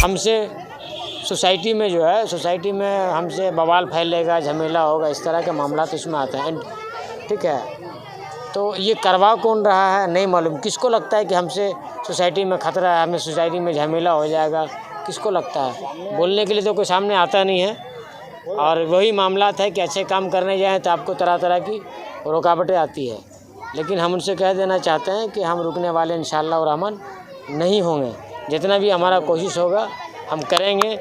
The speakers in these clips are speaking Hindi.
हमसे सोसाइटी में जो है, सोसाइटी में हमसे बवाल फैलेगा, झमेला होगा, इस तरह के मामला तो इसमें आते हैं। ठीक है, तो ये करवा कौन रहा है नहीं मालूम। किसको लगता है कि हमसे सोसाइटी में खतरा है, हमें सोसाइटी में झमेला हो जाएगा, किसको लगता है? बोलने के लिए तो कोई सामने आता नहीं है। और वही मामला है कि अच्छे काम करने जाएँ तो आपको तरह तरह की रुकावटें आती है। लेकिन हम उनसे कह देना चाहते हैं कि हम रुकने वाले इंशाअल्लाह और रहमान नहीं होंगे। जितना भी हमारा कोशिश होगा हम करेंगे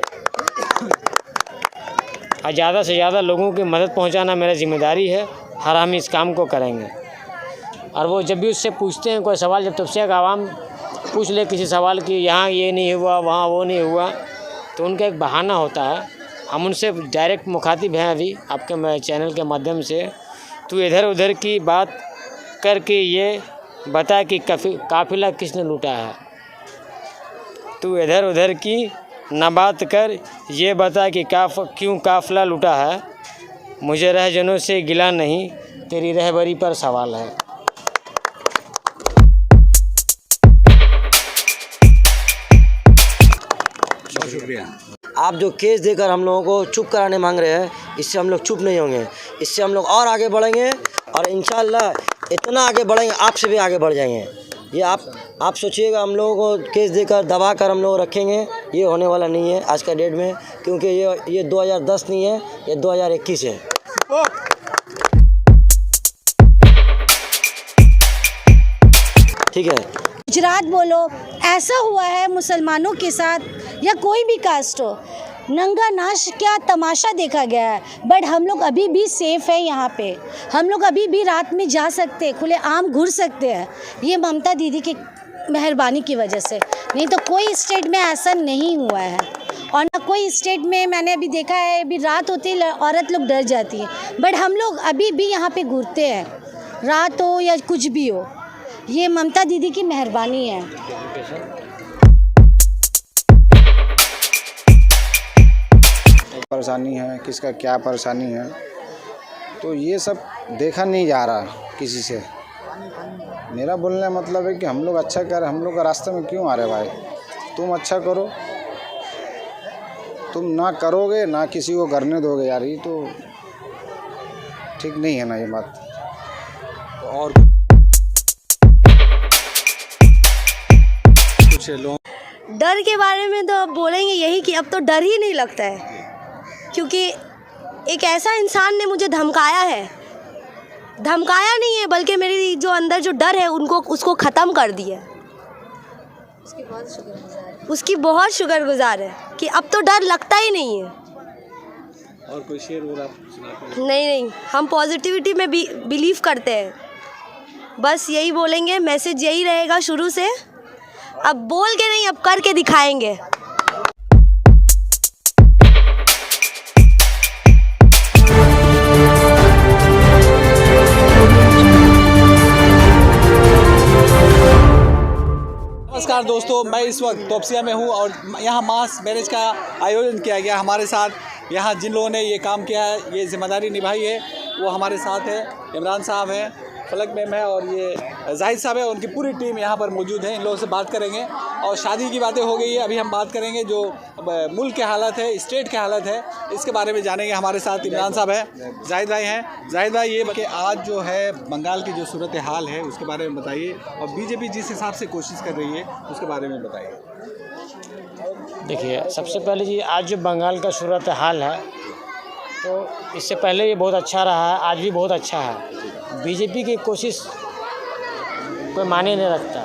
और ज़्यादा से ज़्यादा लोगों की मदद पहुंचाना मेरा ज़िम्मेदारी है। हर हम इस काम को करेंगे। और वो जब भी उससे पूछते हैं कोई सवाल, जब तब से आवाम पूछ ले किसी सवाल की यहाँ ये नहीं हुआ, वहाँ वो नहीं हुआ, तो उनका एक बहाना होता है। हम उनसे डायरेक्ट मुखातिब हैं अभी आपके चैनल के माध्यम से। तो इधर उधर की बात करके ये बता कि काफिला किसने लूटा है। तू इधर उधर की न बात कर, ये बता कि क्यों काफिला लूटा है। मुझे रहजनों से गिला नहीं, तेरी रहबरी पर सवाल है। बहुत शुक्रिया। आप जो केस देकर हम लोगों को चुप कराने मांग रहे हैं, इससे हम लोग चुप नहीं होंगे। इससे हम लोग और आगे बढ़ेंगे और इंशाअल्लाह इतना आगे बढ़ेंगे, आपसे भी आगे बढ़ जाएंगे। ये आप सोचिएगा, हम लोगों को केस देकर दबा कर हम लोग रखेंगे, ये होने वाला नहीं है आज का डेट में। क्योंकि ये 2010 नहीं है, ये 2021 है। ठीक है, गुजरात बोलो, ऐसा हुआ है मुसलमानों के साथ या कोई भी कास्ट हो, नंगा नाच क्या तमाशा देखा गया है। बट हम लोग अभी भी सेफ़ है यहाँ पे। हम लोग अभी भी रात में जा सकते हैं, खुले आम घूर सकते हैं, ये ममता दीदी की मेहरबानी की वजह से। नहीं तो कोई स्टेट में ऐसा नहीं हुआ है। और ना कोई स्टेट में मैंने अभी देखा है, अभी रात होती है औरत लोग डर जाती है। बट हम लोग अभी भी यहाँ पे घूरते हैं, रात हो या कुछ भी हो। ये ममता दीदी की मेहरबानी है। परेशानी है, किसका क्या परेशानी है, तो ये सब देखा नहीं जा रहा किसी से। मेरा बोलने का मतलब है कि हम लोग अच्छा कर, हम लोग का रास्ते में क्यों आ रहे भाई? तुम अच्छा करो, तुम ना करोगे ना किसी को करने दोगे यार, ये तो ठीक नहीं है ना ये बात। और कुछ लोग डर के बारे में तो अब बोलेंगे यही कि अब तो डर ही नहीं लगता है। क्योंकि एक ऐसा इंसान ने मुझे धमकाया नहीं है, बल्कि मेरी जो अंदर जो डर है उसको ख़त्म कर दिया। उसकी बहुत शुक्रगुजार है कि अब तो डर लगता ही नहीं है। और कोई शेर हो रहा? नहीं, हम पॉजिटिविटी में बिलीव करते हैं। बस यही बोलेंगे, मैसेज यही रहेगा शुरू से। अब बोल के नहीं, अब करके दिखाएंगे। नमस्कार दोस्तों, मैं इस वक्त तोपसिया में हूँ और यहाँ मास मैरिज का आयोजन किया गया। हमारे साथ यहाँ जिन लोगों ने ये काम किया है, ये जिम्मेदारी निभाई है, वो हमारे साथ है। इमरान साहब हैं, फलक मैम है और ये जाहिद साहब है। उनकी पूरी टीम यहाँ पर मौजूद है। इन लोगों से बात करेंगे और शादी की बातें हो गई है। अभी हम बात करेंगे जो मुल्क के हालत है, स्टेट के हालत है, इसके बारे में जानेंगे। हमारे साथ इमरान साहब है, जाहिद भाई हैं। जाहिद भाई, ये कि आज जो है बंगाल की जो सूरत हाल है उसके बारे में बताइए, और बीजेपी जिस हिसाब से कोशिश कर रही है उसके बारे में बताइए। देखिए, सबसे पहले जी आज जो बंगाल का सूरत हाल है, तो इससे पहले ये बहुत अच्छा रहा है, आज भी बहुत अच्छा है। बीजेपी की कोशिश कोई माने नहीं रखता।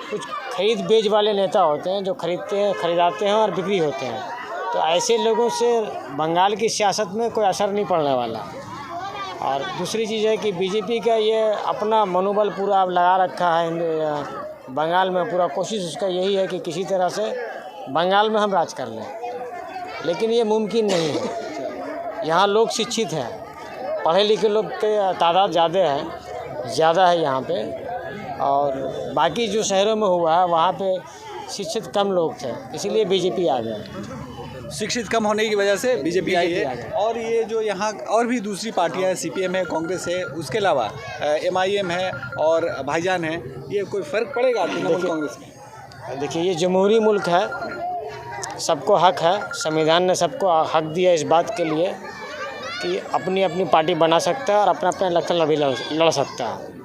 कुछ खरीद बेच वाले नेता होते हैं जो खरीदाते हैं और बिक्री होते हैं। तो ऐसे लोगों से बंगाल की सियासत में कोई असर नहीं पड़ने वाला। और दूसरी चीज़ है कि बीजेपी का ये अपना मनोबल पूरा लगा रखा है बंगाल में। पूरा कोशिश उसका यही है कि किसी तरह से बंगाल में हम राज कर लें, लेकिन ये मुमकिन नहीं है। यहाँ लोग शिक्षित हैं, पढ़े लिखे लोग के तादाद ज़्यादा है यहाँ पे। और बाकी जो शहरों में हुआ है वहाँ पे शिक्षित कम लोग थे, इसीलिए बीजेपी आ गया। शिक्षित कम होने की वजह से बीजेपी आई है। और ये जो यहाँ और भी दूसरी पार्टियाँ हैं, सीपीएम है, कांग्रेस है, उसके अलावा एमआईएम है और भाईजान है, ये कोई फ़र्क पड़ेगा तृणमूल कांग्रेस में? देखिए, ये जमहूरी मुल्क है, सबको हक है, संविधान ने सबको हक दिया इस बात के लिए कि अपनी अपनी पार्टी बना सकता है और अपना अपना इलेक्शन भी लड़ सकता है।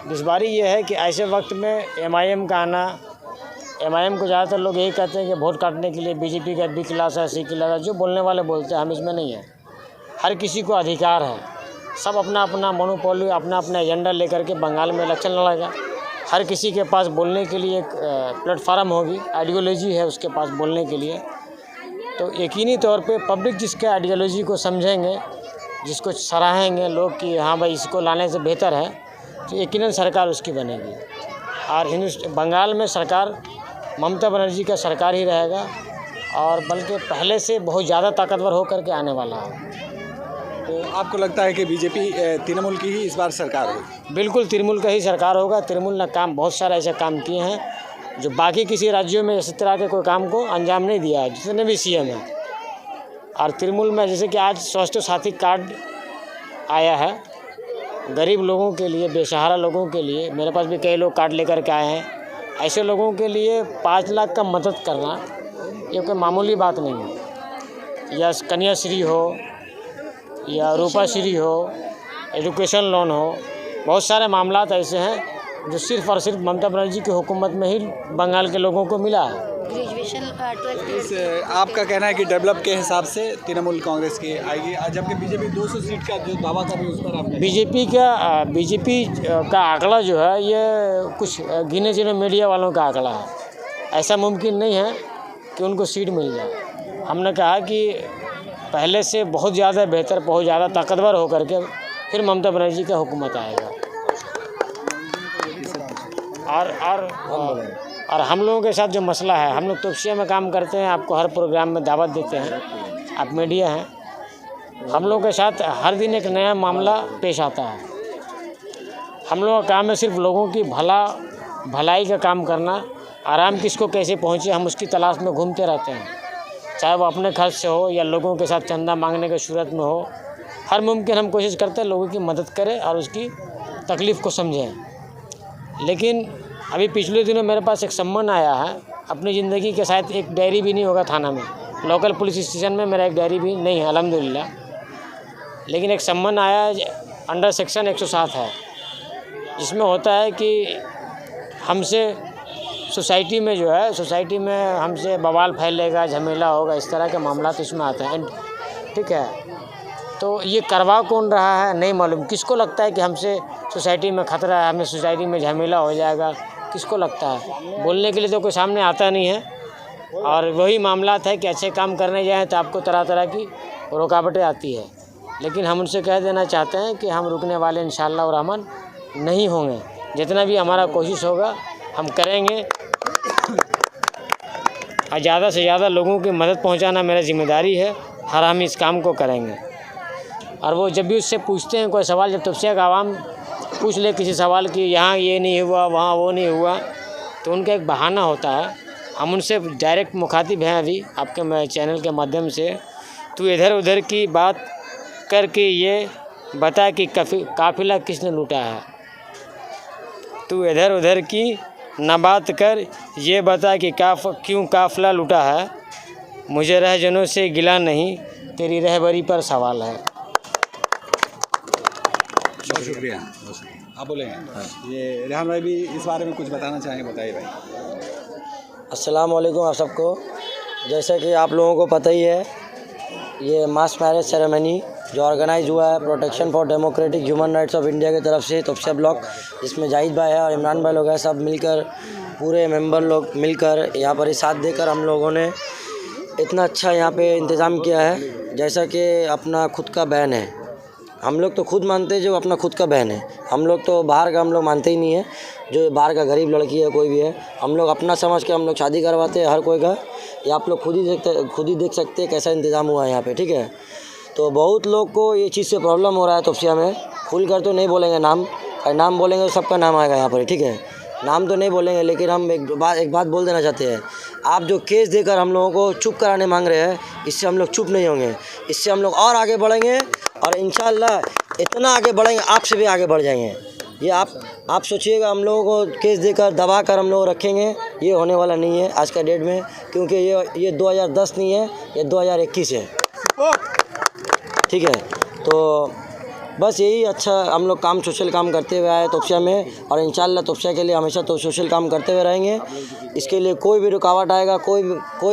दुश्वारी ये है कि ऐसे वक्त में एमआईएम का आना, एमआईएम को ज़्यादातर लोग यही कहते हैं कि वोट काटने के लिए बीजेपी का बी क्लास है, सी क्लास है, जो बोलने वाले बोलते हैं, हम इसमें नहीं है। हर किसी को अधिकार है, सब अपना अपना मोनोपोली, अपना अपना एजेंडा लेकर के बंगाल में इलेक्शन लड़ेगा। हर किसी के पास बोलने के लिए एक प्लेटफार्म होगी, आइडियोलॉजी है उसके पास बोलने के लिए। तो यकीनी तौर पे पब्लिक जिसके आइडियोलॉजी को समझेंगे, जिसको सराहेंगे लोग कि हाँ भाई इसको लाने से बेहतर है, तो यकीनन सरकार उसकी बनेगी। और बंगाल में सरकार ममता बनर्जी का सरकार ही रहेगा, और बल्कि पहले से बहुत ज़्यादा ताकतवर होकर के आने वाला है। तो आपको लगता है कि बीजेपी तृणमूल की ही इस बार सरकार होगी? बिल्कुल तृणमूल का ही सरकार होगा। तृणमूल ने काम बहुत सारे ऐसे काम किए हैं जो बाकी किसी राज्यों में इस तरह के कोई काम को अंजाम नहीं दिया है, जितने भी सीएम हैं। और तृणमूल में जैसे कि आज स्वास्थ्य साथी कार्ड आया है, गरीब लोगों के लिए, बेसहारा लोगों के लिए, मेरे पास भी कई लोग कार्ड लेकर के आए हैं। ऐसे लोगों के लिए 5 लाख का मदद करना ये कोई मामूली बात नहीं है। या कन्याश्री हो या रूपाश्री हो, एजुकेशन लोन हो, बहुत सारे मामलात ऐसे हैं जो सिर्फ़ और सिर्फ ममता बनर्जी की हुकूमत में ही बंगाल के लोगों को मिला है। ग्रेजुएशन आपका कहना है कि डेवलप के हिसाब से तृणमूल कांग्रेस की आएगी, जबकि बीजेपी 200 सीट का जो दावा कर रही है उस पर आपने? बीजेपी का आंकड़ा जो है ये कुछ गिने चुने मीडिया वालों का आंकड़ा है। ऐसा मुमकिन नहीं है कि उनको सीट मिल जाए। हमने कहा कि पहले से बहुत ज़्यादा बेहतर, बहुत ज़्यादा ताकतवर होकर के फिर ममता बनर्जी का हुकूमत आएगा। और हम लोगों के साथ जो मसला है, हम लोग तोपसिया में काम करते हैं, आपको हर प्रोग्राम में दावत देते हैं, आप मीडिया हैं। हम लोगों के साथ हर दिन एक नया मामला पेश आता है। हम लोगों का काम है सिर्फ लोगों की भलाई का काम करना। आराम किसको कैसे पहुँचे, हम उसकी तलाश में घूमते रहते हैं, चाहे वो अपने खर्च से हो या लोगों के साथ चंदा मांगने की सूरत में हो। हर मुमकिन हम कोशिश करते हैं लोगों की मदद करें और उसकी तकलीफ़ को समझें। लेकिन अभी पिछले दिनों मेरे पास एक सम्मन आया है, अपनी ज़िंदगी के साथ एक डायरी भी नहीं होगा थाना में, लोकल पुलिस स्टेशन में मेरा एक डायरी भी नहीं है अल्हम्दुलिल्लाह। लेकिन एक सम्मन आया अंडर सेक्शन 107 है, जिसमें होता है कि हमसे सोसाइटी में जो है, सोसाइटी में हमसे बवाल फैलेगा, झमेला होगा, इस तरह के मामला तो इसमें आते हैं। ठीक है, तो ये करवा कौन रहा है नहीं मालूम। किसको लगता है कि हमसे सोसाइटी में ख़तरा है, हमें सोसाइटी में झमेला हो जाएगा, किसको लगता है? बोलने के लिए तो कोई सामने आता नहीं है। और वही मामला है कि अच्छे काम करने जाएँ तो आपको तरह तरह की रुकावटें आती है। लेकिन हम उनसे कह देना चाहते हैं कि हम रुकने वाले इंशाअल्लाह और रहमान नहीं होंगे। जितना भी हमारा कोशिश होगा हम करेंगे, और ज़्यादा से ज़्यादा लोगों की मदद पहुंचाना मेरा जिम्मेदारी है, और हम इस काम को करेंगे। और वो जब भी उससे पूछते हैं कोई सवाल, जब तबसे का आवाम पूछ ले किसी सवाल की यहाँ ये नहीं हुआ, वहाँ वो नहीं हुआ, तो उनका एक बहाना होता है। हम उनसे डायरेक्ट मुखातिब हैं अभी आपके चैनल के माध्यम से। तू इधर उधर की बात करके ये बता कि काफिला किसने लूटा है। तू इधर उधर की न बात कर, ये बता कि क्यों काफिला लूटा है। मुझे रहजनों से गिला नहीं, तेरी रहबरी पर सवाल है। बहुत शुक्रिया। आप बोलेंगे? ये रेहान भाई भी इस बारे में कुछ बताना चाहेंगे, बताइए भाई। अस्सलाम वालेकुम आप सबको। जैसे कि आप लोगों को पता ही है, ये मास मैरिज सेरेमनी जो ऑर्गेनाइज हुआ है protection for democratic human rights of India की तरफ से तोपसिया ब्लॉक, जिसमें जाहिद भाई है और इमरान भाई लोग हैं, सब मिलकर पूरे मेंबर लोग मिलकर यहाँ पर साथ देकर हम लोगों ने इतना अच्छा यहाँ पे इंतज़ाम किया है। जैसा कि अपना खुद का बहन है, हम लोग तो खुद मानते हैं जो अपना खुद का बहन है। हम लोग तो बाहर का हम लोग मानते ही नहीं है, जो बाहर का गरीब लड़की है कोई भी है, हम लोग अपना समझ के हम लोग शादी करवाते हैं हर कोई का। ये आप लोग खुद ही देख सकते हैं कैसा इंतज़ाम हुआ है यहाँ पे। ठीक है, तो बहुत लोग को ये चीज़ से प्रॉब्लम हो रहा है तोपसिया में। खुल कर तो नहीं बोलेंगे नाम, और नाम बोलेंगे तो सबका नाम आएगा यहाँ पर। ठीक है, नाम तो नहीं बोलेंगे, लेकिन हम एक बात बोल देना चाहते हैं। आप जो केस देकर हम लोगों को चुप कराने मांग रहे हैं, इससे हम लोग चुप नहीं होंगे। इससे हम लोग और आगे बढ़ेंगे, और इंशाअल्लाह इतना आगे बढ़ेंगे आपसे भी आगे बढ़ जाएंगे। ये आप सोचिएगा हम लोगों को केस देकर दबा कर हम लोग रखेंगे, ये होने वाला नहीं है आज का डेट में, क्योंकि ये 2010 नहीं है, ये 2021 है। ठीक है, तो बस यही अच्छा हम लोग काम सोशल काम करते हुए आए तोपसिया में, और इंशाल्लाह तोपसिया के लिए हमेशा तो सोशल काम करते हुए रहेंगे। इसके लिए कोई भी रुकावट आएगा, कोई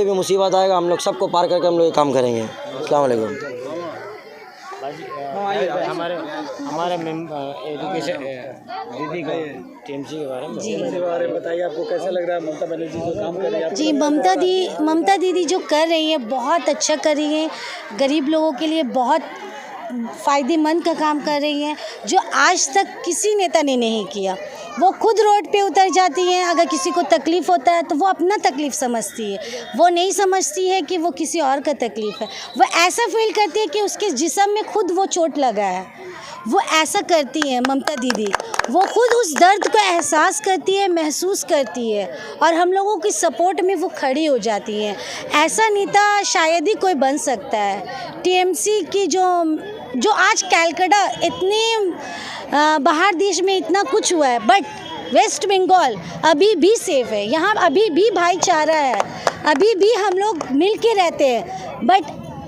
भी मुसीबत आएगा, हम लोग सबको पार करके हम लोग ये काम करेंगे। अस्सलाम वालेकुम। हमारे एजुकेशन दीदी का टीएमसी के बारे में बताइए, आपको कैसा लग रहा है ममता बनर्जी जो काम कर रही है? जी, ममता दीदी जो कर रही है बहुत अच्छा कर रही है, गरीब लोगों के लिए बहुत फ़ायदेमंद का काम कर रही हैं, जो आज तक किसी नेता ने नहीं किया। वो खुद रोड पे उतर जाती हैं, अगर किसी को तकलीफ़ होता है तो वो अपना तकलीफ़ समझती है, वो नहीं समझती है कि वो किसी और का तकलीफ़ है। वो ऐसा फील करती है कि उसके जिस्म में खुद वो चोट लगा है, वो ऐसा करती हैं ममता दीदी। वो खुद उस दर्द को एहसास करती है, महसूस करती है, और हम लोगों की सपोर्ट में वो खड़ी हो जाती हैं। ऐसा नेता शायद ही कोई बन सकता है। टीएमसी की जो आज कलकत्ता इतने बाहर देश में इतना कुछ हुआ है, बट वेस्ट बंगाल अभी भी सेफ़ है, यहाँ अभी भी भाईचारा है, अभी भी हम लोग मिल के रहते हैं। बट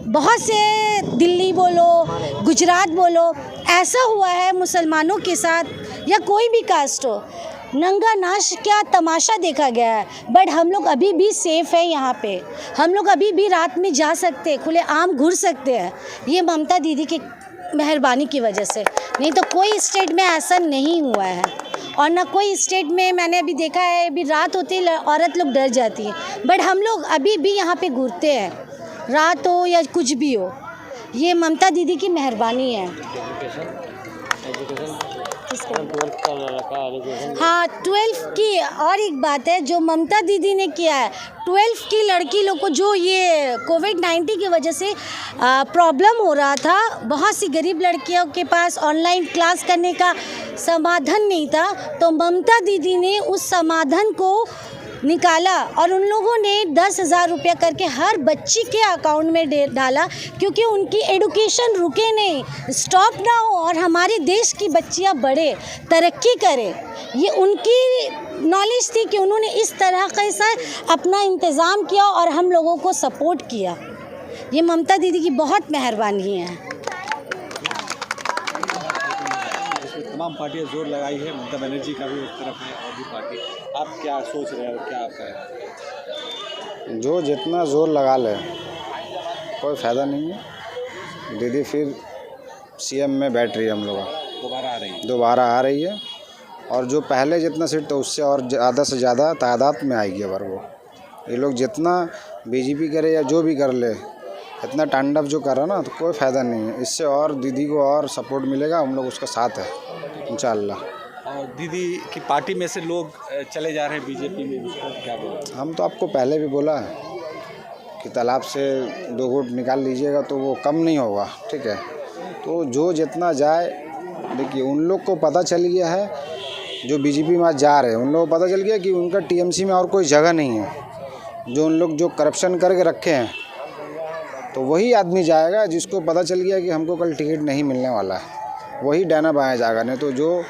बहुत से दिल्ली बोलो, गुजरात बोलो, ऐसा हुआ है मुसलमानों के साथ या कोई भी कास्ट हो, नंगा नाच क्या तमाशा देखा गया है। बट हम लोग अभी भी सेफ़ है यहाँ पे, हम लोग अभी भी रात में जा सकते हैं, खुले आम घूर सकते हैं, ये ममता दीदी की मेहरबानी की वजह से। नहीं तो कोई स्टेट में ऐसा नहीं हुआ है, और ना कोई स्टेट में मैंने अभी देखा है, अभी रात होते ही औरत लोग डर जाती है, बट हम लोग अभी भी यहाँ पे घूरते हैं, रात हो या कुछ भी हो। ये ममता दीदी की मेहरबानी है। हाँ, 12 की और एक बात है जो ममता दीदी ने किया है, 12 की लड़की लोग को जो ये कोविड-19 की वजह से प्रॉब्लम हो रहा था, बहुत सी गरीब लड़कियों के पास ऑनलाइन क्लास करने का समाधान नहीं था, तो ममता दीदी ने उस समाधान को निकाला और उन लोगों ने 10,000 रुपया करके हर बच्ची के अकाउंट में डाला, क्योंकि उनकी एडुकेशन रुके नहीं, स्टॉप ना हो और हमारे देश की बच्चियां बढ़े, तरक्की करें। ये उनकी नॉलेज थी कि उन्होंने इस तरह से अपना इंतज़ाम किया और हम लोगों को सपोर्ट किया। ये ममता दीदी की बहुत मेहरबानी है। तमाम पार्टियां जोर लगाई है, ममता बनर्जी का भी एक तरफ है और भी पार्टी। आप क्या सोच रहे हो, क्या आपका है? जो जितना जोर लगा ले कोई फ़ायदा नहीं है। दीदी फिर सीएम में बैठ रही है, हम लोग दोबारा आ रही है, और जो पहले जितना सीट था उससे और ज़्यादा से ज़्यादा तादाद में आएगी। अगर वो ये लोग जितना बीजेपी करे या जो भी कर ले, इतना तांडव जो कर रहा ना, तो कोई फ़ायदा नहीं है। इससे और दीदी को और सपोर्ट मिलेगा, हम लोग उसका साथ है इंशाल्लाह। और दीदी की पार्टी में से लोग चले जा रहे हैं बीजेपी में, उसको क्या बोलते हैं? हम तो आपको पहले भी बोला है कि तालाब से 2 घूंट निकाल लीजिएगा तो वो कम नहीं होगा, ठीक है। तो जो जितना जाए, देखिए उन लोग को पता चल गया है, जो बीजेपी में आज जा रहे हैं उन लोगों को पता चल गया कि उनका टीएमसी में और कोई जगह नहीं है। जो उन लोग जो करप्शन करके रखे हैं, तो वही आदमी जाएगा जिसको पता चल गया कि हमको कल टिकट नहीं मिलने वाला है, वही डाना बाया जाएगा। नहीं तो जो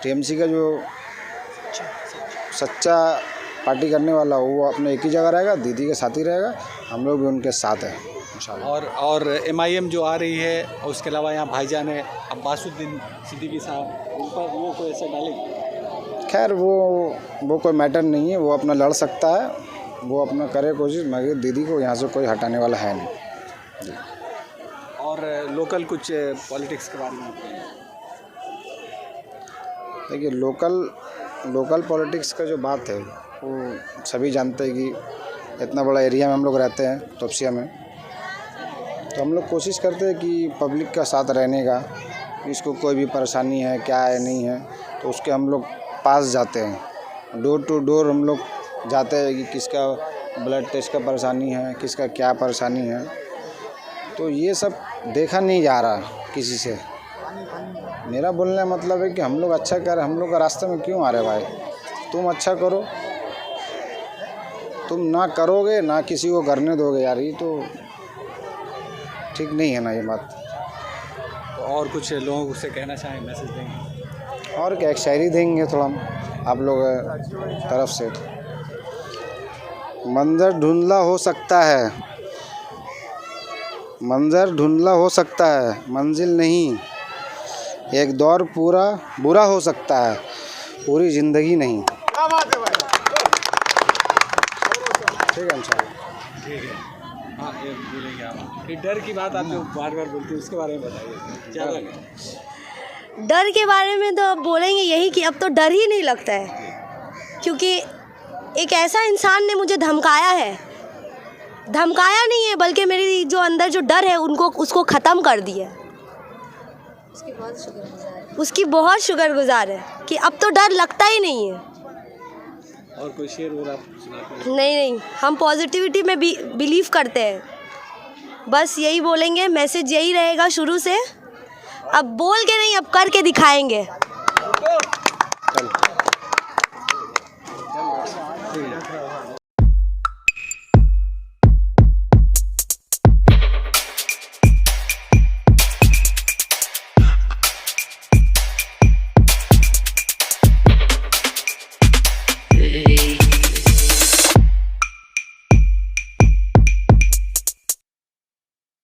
टीएमसी का जो सच्चा पार्टी करने वाला वो अपने एक ही जगह रहेगा, दीदी के साथ ही रहेगा, हम लोग भी उनके साथ हैं इंशाल्लाह। और एमआईएम जो आ रही है, और उसके अलावा यहाँ भाईजान है अब्बासुद्दीन सिद्दीकी साहब, उन पर वो कोई ऐसा डालेंगे? खैर वो कोई मैटर नहीं है, वो अपना लड़ सकता है, वो अपना करे कोशिश, मगर दीदी को यहाँ से कोई हटाने वाला है नहीं। और लोकल कुछ पॉलिटिक्स के बारे में देखिए, लोकल पॉलिटिक्स का जो बात है वो सभी जानते हैं कि इतना बड़ा एरिया में हम लोग रहते हैं तोपसिया में, तो हम लोग कोशिश करते हैं कि पब्लिक का साथ रहने का, इसको कोई भी परेशानी है क्या है नहीं है, तो उसके हम लोग पास जाते हैं, डोर टू डोर हम लोग जाते हैं कि किसका ब्लड टेस्ट का परेशानी है, किसका क्या परेशानी है। तो ये सब देखा नहीं जा रहा किसी से। मेरा बोलने का मतलब है कि हम लोग अच्छा कर, हम लोग का रास्ते में क्यों आ रहे भाई? तुम अच्छा करो, तुम ना करोगे ना किसी को करने दोगे यार, ये तो ठीक नहीं है ना ये बात। और कुछ लोगों से कहना चाहें, मैसेज देंगे? और क्या, एक शायरी देंगे थोड़ा आप लोग तरफ से। मंजर धुंधला हो सकता है, मंजर धुंधला हो सकता है, मंजिल नहीं। एक दौर पूरा बुरा हो सकता है, पूरी ज़िंदगी नहीं। ठीक है इंशाल्लाह। ठीक है। हाँ, ये बोलेंगे आप। फिर डर की बात आप जो बार बार बोलते हैं उसके बारे में बताइए, क्या लगे? डर के बारे में तो अब बोलेंगे यही कि अब तो डर ही नहीं लगता है, क्योंकि एक ऐसा इंसान ने मुझे धमकाया है, धमकाया नहीं है बल्कि मेरी जो अंदर जो डर है उसको ख़त्म कर दिया। उसकी बहुत शुक्रगुजार है कि अब तो डर लगता ही नहीं है। और कोई शेर और आप सुनाते हैं? नहीं, हम पॉजिटिविटी में बिलीव करते हैं। बस यही बोलेंगे, मैसेज यही रहेगा शुरू से। अब बोल के नहीं, अब करके दिखाएंगे। ठीक है।